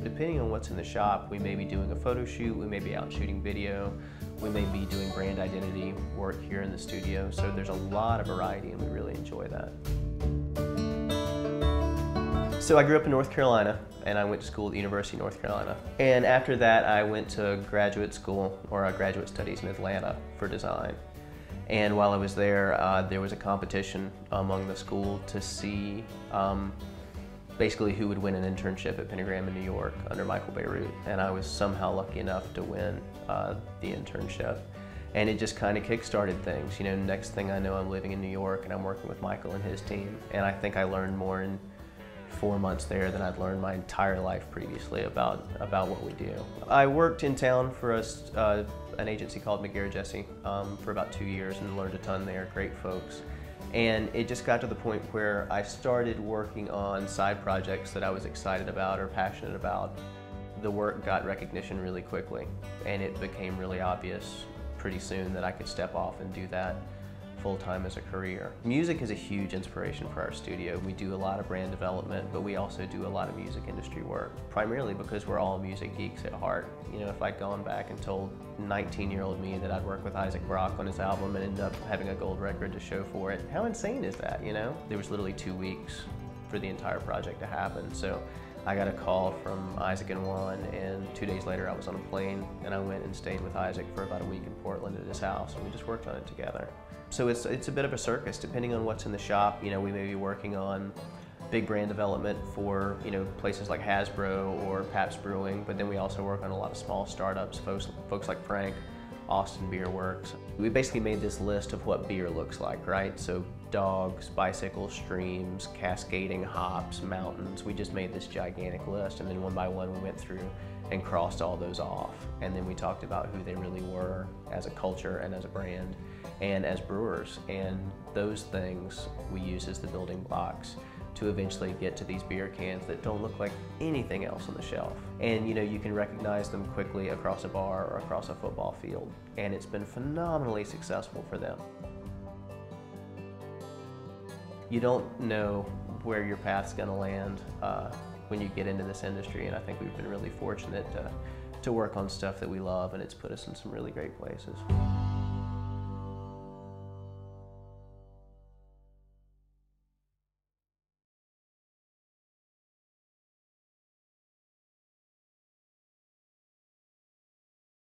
depending on what's in the shop, we may be doing a photo shoot, we may be out shooting video, we may be doing brand identity work here in the studio. So there's a lot of variety and we really enjoy that. So I grew up in North Carolina and I went to school at the University of North Carolina. And after that I went to graduate school, or graduate studies in Atlanta for design. And while I was there, there was a competition among the school to see basically who would win an internship at Pentagram in New York under Michael Beirut. And I was somehow lucky enough to win the internship. And it just kind of kick-started things. You know, next thing I know, I'm living in New York and I'm working with Michael and his team. And I think I learned more in 4 months there than I'd learned my entire life previously about what we do. I worked in town for an agency called McGarrett Jesse for about 2 years and learned a ton there, great folks. And it just got to the point where I started working on side projects that I was excited about or passionate about. The work got recognition really quickly, and it became really obvious pretty soon that I could step off and do that full-time as a career. Music is a huge inspiration for our studio. We do a lot of brand development, but we also do a lot of music industry work, primarily because we're all music geeks at heart. You know, if I'd gone back and told 19-year-old me that I'd work with Isaac Brock on his album and end up having a gold record to show for it, how insane is that, you know? There was literally 2 weeks for the entire project to happen. So I got a call from Isaac and Juan, and 2 days later I was on a plane and I went and stayed with Isaac for about a week in Portland at his house, and we just worked on it together. So it's a bit of a circus, depending on what's in the shop. You know, we may be working on big brand development for, you know, places like Hasbro or Pabst Brewing, but then we also work on a lot of small startups, folks like Frank, Austin Beer Works. We basically made this list of what beer looks like, right? So dogs, bicycles, streams, cascading hops, mountains. We just made this gigantic list, and then one by one we went through and crossed all those off. And then we talked about who they really were as a culture and as a brand and as brewers. And those things we use as the building blocks to eventually get to these beer cans that don't look like anything else on the shelf. And you know, you can recognize them quickly across a bar or across a football field. And it's been phenomenally successful for them. You don't know where your path's gonna land when you get into this industry, and I think we've been really fortunate to work on stuff that we love, and it's put us in some really great places.